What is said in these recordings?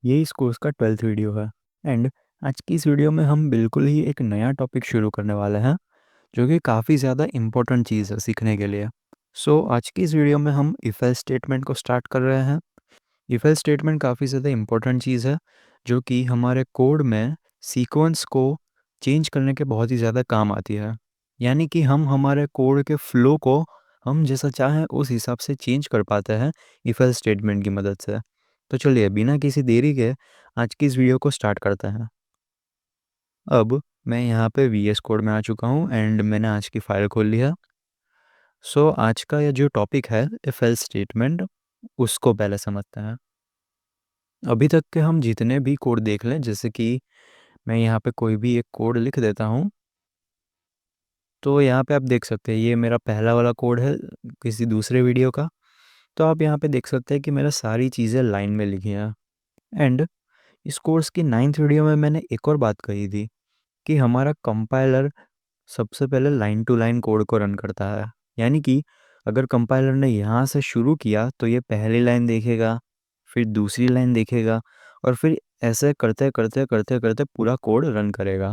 ये इस कोर्स का 12th वीडियो है। एंड आज की इस वीडियो में हम बिल्कुल ही एक नया टॉपिक शुरू करने वाले हैं, जो कि काफ़ी ज़्यादा इम्पोर्टेंट चीज़ है सीखने के लिए। आज की इस वीडियो में हम इफ एल्स स्टेटमेंट को स्टार्ट कर रहे हैं। इफ एल्स स्टेटमेंट काफ़ी ज़्यादा इम्पोर्टेंट चीज़ है, जो कि हमारे कोड में सीक्वेंस को चेंज करने के बहुत ही ज़्यादा काम आती है। यानी कि हम हमारे कोड के फ्लो को हम जैसा चाहें उस हिसाब से चेंज कर पाते हैं इफ एल्स स्टेटमेंट की मदद से। तो चलिए बिना किसी देरी के आज की इस वीडियो को स्टार्ट करते हैं। अब मैं यहाँ पे वी एस कोड में आ चुका हूँ एंड मैंने आज की फ़ाइल खोल लिया। आज का ये जो टॉपिक है इफ एल्स स्टेटमेंट, उसको पहले समझते हैं। अभी तक के हम जितने भी कोड देख लें, जैसे कि मैं यहाँ पे कोई भी एक कोड लिख देता हूँ, तो यहाँ पे आप देख सकते हैं ये मेरा पहला वाला कोड है किसी दूसरे वीडियो का। तो आप यहाँ पे देख सकते हैं कि मेरा सारी चीज़ें लाइन में लिखी हैं। एंड इस कोर्स की 9th वीडियो में मैंने एक और बात कही थी कि हमारा कंपाइलर सबसे पहले लाइन टू लाइन कोड को रन करता है। यानी कि अगर कंपाइलर ने यहाँ से शुरू किया तो ये पहली लाइन देखेगा, फिर दूसरी लाइन देखेगा, और फिर ऐसे करते करते करते करते पूरा कोड रन करेगा।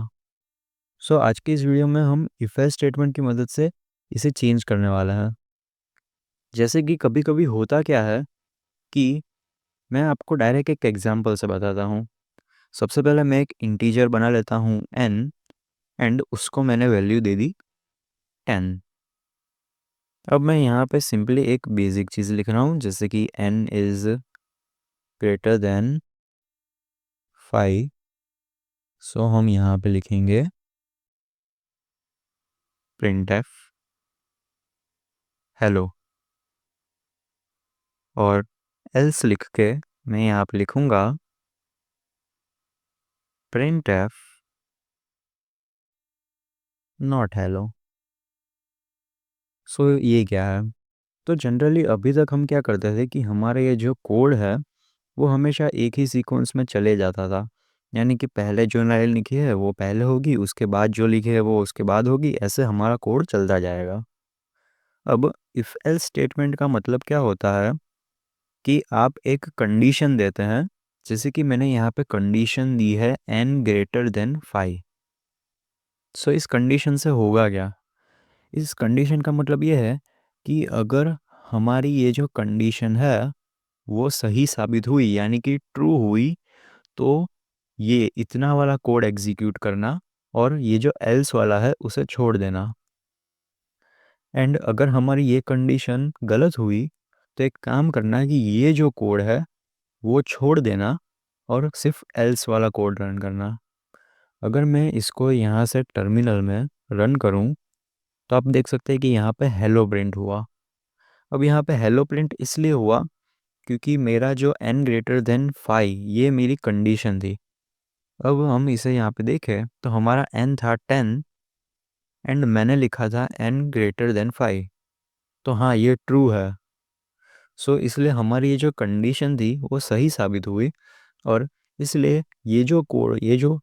आज की इस वीडियो में हम इफ एल्स स्टेटमेंट की मदद से इसे चेंज करने वाला है। जैसे कि कभी कभी होता क्या है कि मैं आपको डायरेक्ट एक एग्जांपल से बताता हूँ। सबसे पहले मैं एक इंटीजर बना लेता हूँ n, एंड उसको मैंने वैल्यू दे दी 10। अब मैं यहाँ पे सिंपली एक बेसिक चीज़ लिख रहा हूँ, जैसे कि n इज़ ग्रेटर देन 5। हम यहाँ पे लिखेंगे printf हेलो, और else लिख के मैं यहाँ पे लिखूँगा printf नॉट हेलो। ये क्या है? तो जनरली अभी तक हम क्या करते थे कि हमारा ये जो कोड है वो हमेशा एक ही सीक्वेंस में चले जाता था। यानी कि पहले जो लाइन लिखी है वो पहले होगी, उसके बाद जो लिखी है वो उसके बाद होगी, ऐसे हमारा कोड चलता जाएगा। अब इफ एल्स स्टेटमेंट का मतलब क्या होता है कि आप एक कंडीशन देते हैं, जैसे कि मैंने यहाँ पे कंडीशन दी है n ग्रेटर देन 5। इस कंडीशन से होगा क्या? इस कंडीशन का मतलब ये है कि अगर हमारी ये जो कंडीशन है वो सही साबित हुई, यानी कि ट्रू हुई, तो ये इतना वाला कोड एग्जीक्यूट करना और ये जो एल्स वाला है उसे छोड़ देना। एंड अगर हमारी ये कंडीशन गलत हुई तो एक काम करना कि ये जो कोड है वो छोड़ देना और सिर्फ एल्स वाला कोड रन करना। अगर मैं इसको यहाँ से टर्मिनल में रन करूँ तो आप देख सकते हैं कि यहाँ पे हेलो प्रिंट हुआ। अब यहाँ पे हेलो प्रिंट इसलिए हुआ क्योंकि मेरा जो n ग्रेटर देन 5 ये मेरी कंडीशन थी। अब हम इसे यहाँ पे देखें तो हमारा n था 10 एंड मैंने लिखा था n ग्रेटर देन 5। तो हाँ, ये ट्रू है। इसलिए हमारी ये जो कंडीशन थी वो सही साबित हुई, और इसलिए ये जो कोड, ये जो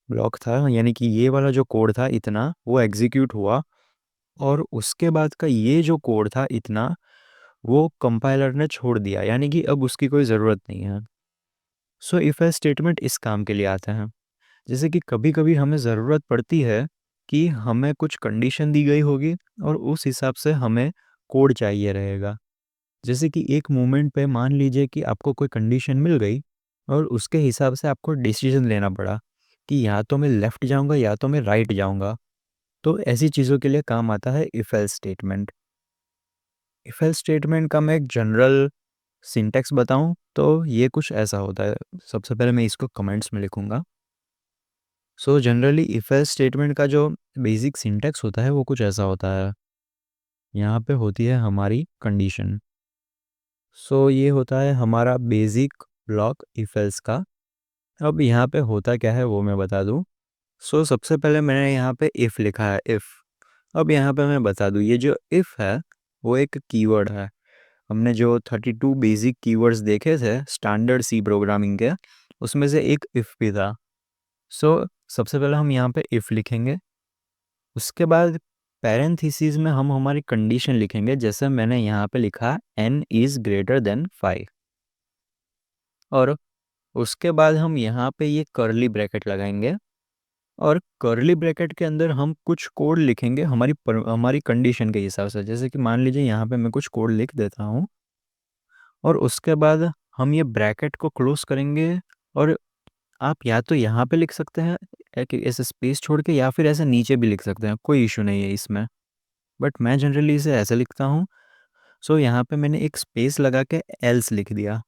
ब्लॉक था, यानी कि ये वाला जो कोड था इतना, वो एग्जीक्यूट हुआ, और उसके बाद का ये जो कोड था इतना, वो कंपाइलर ने छोड़ दिया, यानी कि अब उसकी कोई ज़रूरत नहीं है। इफ एल्स स्टेटमेंट इस काम के लिए आते हैं, जैसे कि कभी कभी हमें ज़रूरत पड़ती है कि हमें कुछ कंडीशन दी गई होगी और उस हिसाब से हमें कोड चाहिए रहेगा। जैसे कि एक मोमेंट पे मान लीजिए कि आपको कोई कंडीशन मिल गई और उसके हिसाब से आपको डिसीजन लेना पड़ा कि या तो मैं लेफ़्ट जाऊंगा या तो मैं राइट जाऊंगा। तो ऐसी चीज़ों के लिए काम आता है if else statement. If else statement का मैं एक जनरल सिंटैक्स बताऊं तो ये कुछ ऐसा होता है। सबसे पहले मैं इसको कमेंट्स में लिखूंगा। जनरली इफ एल्स स्टेटमेंट का जो बेसिक सिंटैक्स होता है वो कुछ ऐसा होता है। यहाँ पे होती है हमारी कंडीशन। ये होता है हमारा बेसिक ब्लॉक इफ एल्स का। अब यहाँ पे होता क्या है वो मैं बता दूँ। सबसे पहले मैंने यहाँ पे इफ़ लिखा है, इफ़। अब यहाँ पे मैं बता दूँ, ये जो इफ़ है वो एक कीवर्ड है। हमने जो 32 बेसिक कीवर्ड्स देखे थे स्टैंडर्ड सी प्रोग्रामिंग के, उसमें से एक इफ़ भी था। सबसे पहले हम यहाँ पे इफ़ लिखेंगे, उसके बाद पैरेंथेसिस में हम हमारी कंडीशन लिखेंगे, जैसे मैंने यहाँ पे लिखा n इज़ ग्रेटर देन 5। और उसके बाद हम यहाँ पे ये कर्ली ब्रैकेट लगाएंगे और कर्ली ब्रैकेट के अंदर हम कुछ कोड लिखेंगे हमारी कंडीशन के हिसाब से। जैसे कि मान लीजिए यहाँ पे मैं कुछ कोड लिख देता हूँ और उसके बाद हम ये ब्रैकेट को क्लोज करेंगे। और आप या तो यहाँ पे लिख सकते हैं ऐसे स्पेस छोड़ के, या फिर ऐसे नीचे भी लिख सकते हैं, कोई इशू नहीं है इसमें। बट मैं जनरली इसे ऐसे लिखता हूँ। सो यहाँ पे मैंने एक स्पेस लगा के एल्स लिख दिया।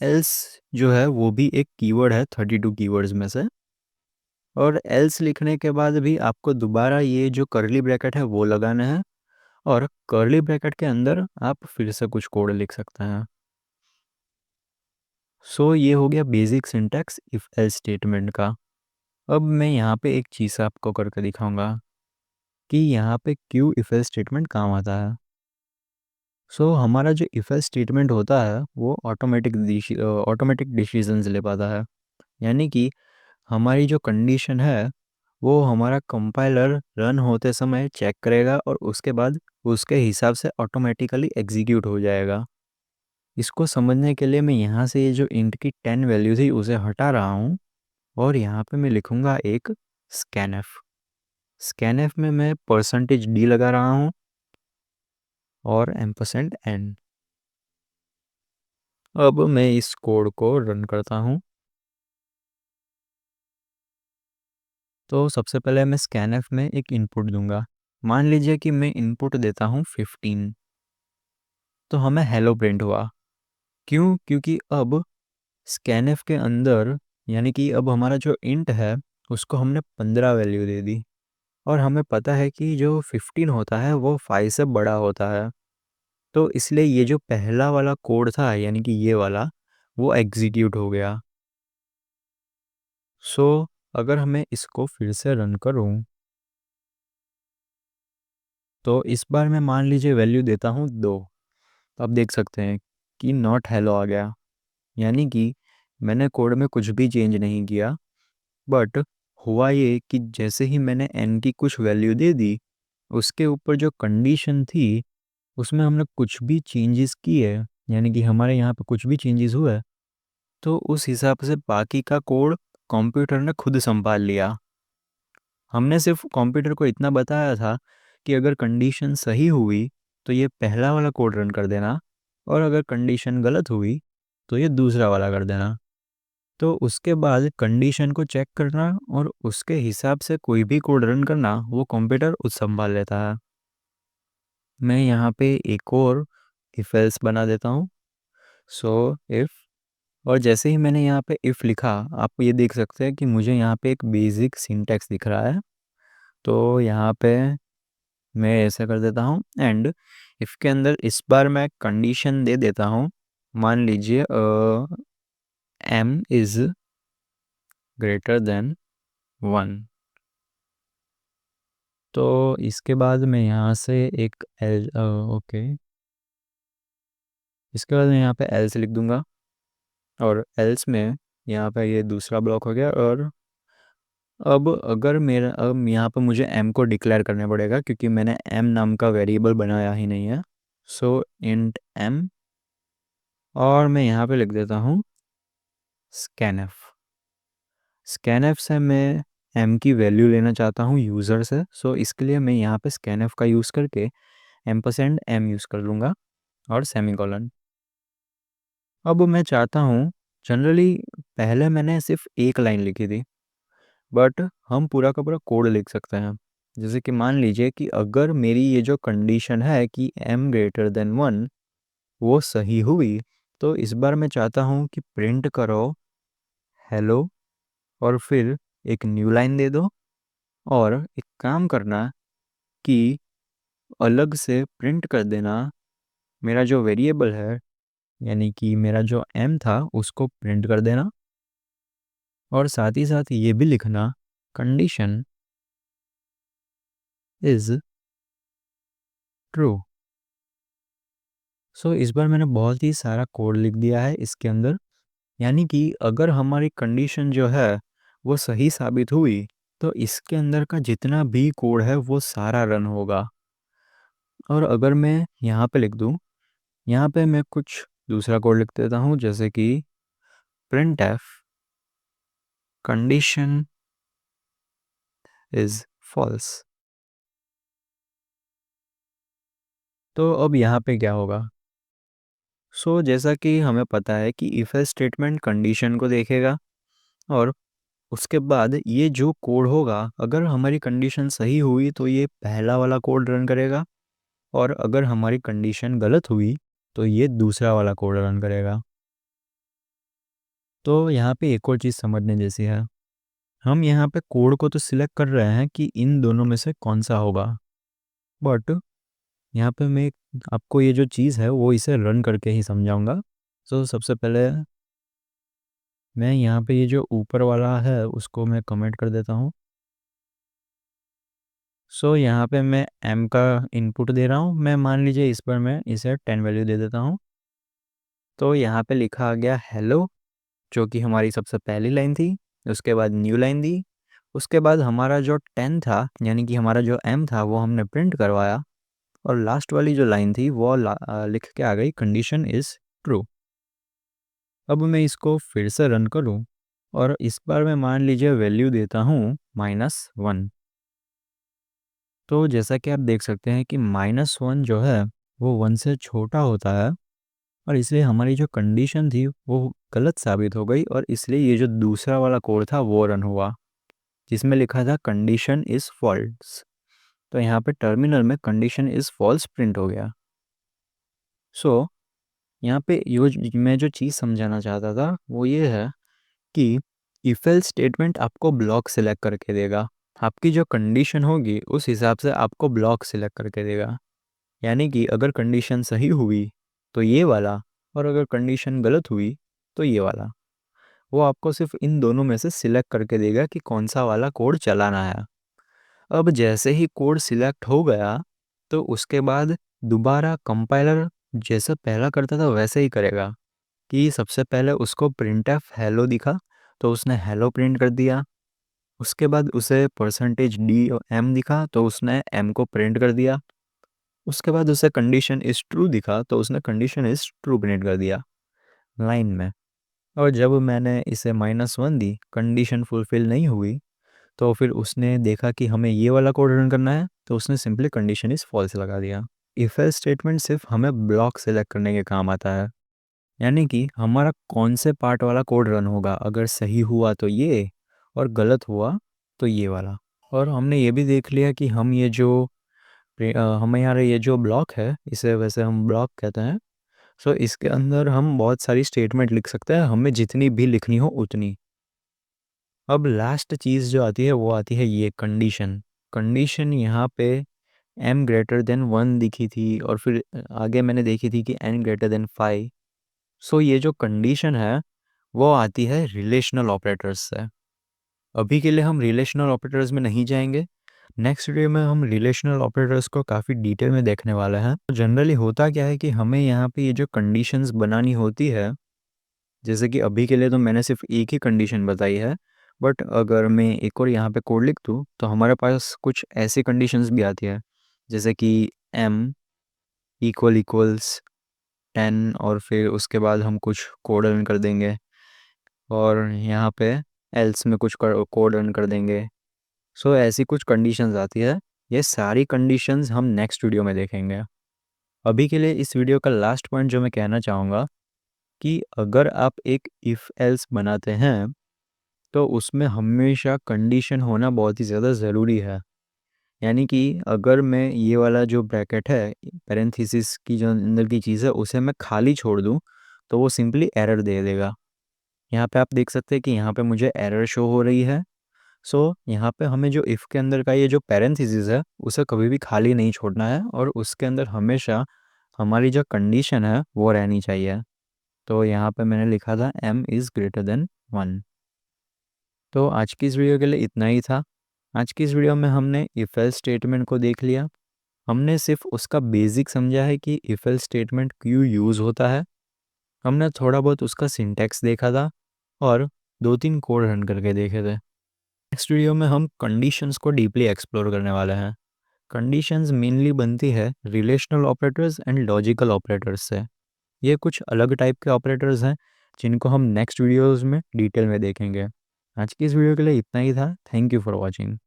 एल्स जो है वो भी एक कीवर्ड है 32 कीवर्ड्स में से। और एल्स लिखने के बाद भी आपको दोबारा ये जो कर्ली ब्रैकेट है वो लगाना है, और कर्ली ब्रैकेट के अंदर आप फिर से कुछ कोड लिख सकते हैं। सो ये हो गया basic syntax if else statement का। अब मैं यहाँ पे एक चीज़ आपको करके दिखाऊंगा कि यहाँ पे क्यों इफ एल्स स्टेटमेंट काम आता है। सो हमारा जो इफ एल्स स्टेटमेंट होता है वो ऑटोमेटिक डिसीजंस ले पाता है। यानी कि हमारी जो कंडीशन है वो हमारा कंपाइलर रन होते समय चेक करेगा और उसके बाद उसके हिसाब से ऑटोमेटिकली एग्जीक्यूट हो जाएगा। इसको समझने के लिए मैं यहाँ से ये जो इंट की 10 वैल्यू थी उसे हटा रहा हूँ और यहाँ पे मैं लिखूँगा एक स्कैनफ। स्कैनफ में मैं %d लगा रहा हूँ और %n। अब मैं इस कोड को रन करता हूँ। तो सबसे पहले मैं स्कैनफ में एक इनपुट दूंगा। मान लीजिए कि मैं इनपुट देता हूँ 15, तो हमें हेलो प्रिंट हुआ। क्यों? क्योंकि अब स्कैनफ के अंदर, यानी कि अब हमारा जो इंट है उसको हमने 15 वैल्यू दे दी, और हमें पता है कि जो 15 होता है वो 5 से बड़ा होता है। तो इसलिए ये जो पहला वाला कोड था, यानी कि ये वाला, वो एग्जीक्यूट हो गया। सो अगर हमें इसको फिर से रन करूं तो इस बार मैं मान लीजिए वैल्यू देता हूँ 2। तो आप देख सकते हैं कि नॉट हेलो आ गया। यानी कि मैंने कोड में कुछ भी चेंज नहीं किया, बट हुआ ये कि जैसे ही मैंने n की कुछ वैल्यू दे दी, उसके ऊपर जो कंडीशन थी उसमें हमने कुछ भी चेंजेस किए, यानी कि हमारे यहाँ पे कुछ भी चेंजेस हुए, तो उस हिसाब से बाकी का कोड कंप्यूटर ने खुद संभाल लिया। हमने सिर्फ कंप्यूटर को इतना बताया था कि अगर कंडीशन सही हुई तो ये पहला वाला कोड रन कर देना, और अगर कंडीशन गलत हुई तो ये दूसरा वाला कर देना। तो उसके बाद कंडीशन को चेक करना और उसके हिसाब से कोई भी कोड रन करना वो कंप्यूटर खुद संभाल लेता है। मैं यहाँ पे एक और इफ एल्स बना देता हूँ। सो इफ़, और जैसे ही मैंने यहाँ पे इफ़ लिखा, आप ये देख सकते हैं कि मुझे यहाँ पे एक बेसिक सिंटैक्स दिख रहा है। तो यहाँ पे मैं ऐसे कर देता हूँ एंड इफ़ के अंदर इस बार मैं कंडीशन दे देता हूँ। मान लीजिए m इज़ ग्रेटर देन 1। तो इसके बाद मैं यहाँ से एक ओके, इसके बाद मैं यहाँ पे एल्स लिख दूँगा, और एल्स में यहाँ पे ये दूसरा ब्लॉक हो गया। और अब यहाँ पे मुझे m को डिक्लेयर करना पड़ेगा क्योंकि मैंने m नाम का वेरिएबल बनाया ही नहीं है। सो इंट m, और मैं यहाँ पे लिख देता हूँ स्कैनफ। स्कैनफ से मैं m की वैल्यू लेना चाहता हूँ यूज़र से। सो इसके लिए मैं यहाँ पे स्कैनफ का यूज़ करके %m यूज़ कर लूँगा और सेमीकोलन। अब मैं चाहता हूँ, जनरली पहले मैंने सिर्फ एक लाइन लिखी थी, बट हम पूरा का पूरा कोड लिख सकते हैं। जैसे कि मान लीजिए कि अगर मेरी ये जो कंडीशन है कि m ग्रेटर देन 1 वो सही हुई, तो इस बार मैं चाहता हूँ कि प्रिंट करो हेलो, और फिर एक न्यू लाइन दे दो, और एक काम करना कि अलग से प्रिंट कर देना मेरा जो वेरिएबल है, यानी कि मेरा जो m था उसको प्रिंट कर देना, और साथ ही साथ ये भी लिखना कंडीशन इज़ ट्रू। सो इस बार मैंने बहुत ही सारा कोड लिख दिया है इसके अंदर। यानी कि अगर हमारी कंडीशन जो है वो सही साबित हुई तो इसके अंदर का जितना भी कोड है वो सारा रन होगा। और अगर मैं यहाँ पे लिख दूँ, यहाँ पे मैं कुछ दूसरा कोड लिख देता हूँ, जैसे कि printf condition is false। तो अब यहाँ पे क्या होगा? जैसा कि हमें पता है कि इफ एल्स स्टेटमेंट कंडीशन को देखेगा और उसके बाद ये जो कोड होगा, अगर हमारी कंडीशन सही हुई तो ये पहला वाला कोड रन करेगा, और अगर हमारी कंडीशन गलत हुई तो ये दूसरा वाला कोड रन करेगा। तो यहाँ पे एक और चीज़ समझने जैसी है। हम यहाँ पे कोड को तो सिलेक्ट कर रहे हैं कि इन दोनों में से कौन सा होगा, बट यहाँ पे मैं आपको ये जो चीज़ है वो इसे रन करके ही समझाऊंगा। सबसे पहले मैं यहाँ पे ये जो ऊपर वाला है उसको मैं कमेंट कर देता हूँ। यहाँ पे मैं m का इनपुट दे रहा हूँ। मैं मान लीजिए इस पर मैं इसे 10 वैल्यू दे देता हूँ। तो यहाँ पे लिखा आ गया हेलो, जो कि हमारी सबसे पहली लाइन थी। उसके बाद न्यू लाइन दी। उसके बाद हमारा जो 10 था, यानी कि हमारा जो m था, वो हमने प्रिंट करवाया। और लास्ट वाली जो लाइन थी वो लिख के आ गई कंडीशन इज़ ट्रू। अब मैं इसको फिर से रन करूं और इस बार मैं मान लीजिए वैल्यू देता हूं -1। तो जैसा कि आप देख सकते हैं कि -1 जो है वो 1 से छोटा होता है, और इसलिए हमारी जो कंडीशन थी वो गलत साबित हो गई, और इसलिए ये जो दूसरा वाला कोड था वो रन हुआ जिसमें लिखा था कंडीशन इज़ फॉल्स। तो यहाँ पे टर्मिनल में कंडीशन इज़ फॉल्स प्रिंट हो गया। यहाँ पे मैं जो चीज़ समझाना चाहता था वो ये है कि इफ एल्स स्टेटमेंट आपको ब्लॉक सिलेक्ट करके देगा। आपकी जो कंडीशन होगी उस हिसाब से आपको ब्लॉक सिलेक्ट करके देगा। यानी कि अगर कंडीशन सही हुई तो ये वाला, और अगर कंडीशन गलत हुई तो ये वाला। वो आपको सिर्फ इन दोनों में से सिलेक्ट करके देगा कि कौन सा वाला कोड चलाना है। अब जैसे ही कोड सिलेक्ट हो गया तो उसके बाद दोबारा कंपाइलर जैसा पहला करता था वैसे ही करेगा, कि सबसे पहले उसको प्रिंटफ हेलो दिखा तो उसने हेलो प्रिंट कर दिया। उसके बाद उसे %d और m दिखा तो उसने m को प्रिंट कर दिया। उसके बाद उसे कंडीशन इज़ ट्रू दिखा तो उसने कंडीशन इज़ ट्रू प्रिंट कर दिया लाइन में। और जब मैंने इसे -1 दी, कंडीशन फुलफिल नहीं हुई, तो फिर उसने देखा कि हमें ये वाला कोड रन करना है, तो उसने सिंपली कंडीशन इज़ फॉल्स लगा दिया। इफ एल्स स्टेटमेंट सिर्फ हमें ब्लॉक सेलेक्ट करने के काम आता है, यानी कि हमारा कौन से पार्ट वाला कोड रन होगा, अगर सही हुआ तो ये, और गलत हुआ तो ये वाला। और हमने ये भी देख लिया कि हम ये जो हमें यार ये जो ब्लॉक है इसे वैसे हम ब्लॉक कहते हैं। इसके अंदर हम बहुत सारी स्टेटमेंट लिख सकते हैं, हमें जितनी भी लिखनी हो उतनी। अब लास्ट चीज़ जो आती है वो आती है ये कंडीशन। कंडीशन यहाँ पे m greater than 1 दिखी थी, और फिर आगे मैंने देखी थी कि n greater than 5। ये जो कंडीशन है वो आती है रिलेशनल ऑपरेटर्स से। अभी के लिए हम रिलेशनल ऑपरेटर्स में नहीं जाएंगे। नेक्स्ट वीडियो में हम रिलेशनल ऑपरेटर्स को काफ़ी डिटेल में देखने वाले हैं। जनरली होता क्या है कि हमें यहाँ पे ये जो कंडीशंस बनानी होती है, जैसे कि अभी के लिए तो मैंने सिर्फ एक ही कंडीशन बताई है, बट अगर मैं एक और यहाँ पे कोड लिख दूँ तो हमारे पास कुछ ऐसी कंडीशंस भी आती है, जैसे कि m == 10, और फिर उसके बाद हम कुछ कोड रन कर देंगे, और यहाँ पे एल्स में कुछ कोड रन कर देंगे। ऐसी कुछ कंडीशंस आती है। ये सारी कंडीशंस हम नेक्स्ट वीडियो में देखेंगे। अभी के लिए इस वीडियो का लास्ट पॉइंट जो मैं कहना चाहूँगा कि अगर आप एक इफ़ एल्स बनाते हैं तो उसमें हमेशा कंडीशन होना बहुत ही ज़्यादा ज़रूरी है। यानी कि अगर मैं ये वाला जो ब्रैकेट है, पैरेंथेसिस की जो अंदर की चीज़ है, उसे मैं खाली छोड़ दूँ तो वो सिंपली एरर दे देगा। यहाँ पे आप देख सकते हैं कि यहाँ पे मुझे एरर शो हो रही है। यहाँ पे हमें जो इफ़ के अंदर का ये जो पैरेंथेसिस है उसे कभी भी खाली नहीं छोड़ना है, और उसके अंदर हमेशा हमारी जो कंडीशन है वो रहनी चाहिए। तो यहाँ पे मैंने लिखा था m=1। तो आज की इस वीडियो के लिए इतना ही था। आज की इस वीडियो में हमने इफ एल्स स्टेटमेंट को देख लिया। हमने सिर्फ उसका बेसिक समझा है कि इफ एल्स स्टेटमेंट क्यों यूज़ होता है। हमने थोड़ा बहुत उसका सिंटैक्स देखा था, और 2-3 कोड रन करके देखे थे। नेक्स्ट वीडियो में हम कंडीशंस को डीपली एक्सप्लोर करने वाले हैं। कंडीशंस मेनली बनती है relational operators and logical operators से। ये कुछ अलग टाइप के ऑपरेटर्स हैं जिनको हम नेक्स्ट वीडियोज़ में डिटेल में देखेंगे। आज की इस वीडियो के लिए इतना ही था। Thank you for watching.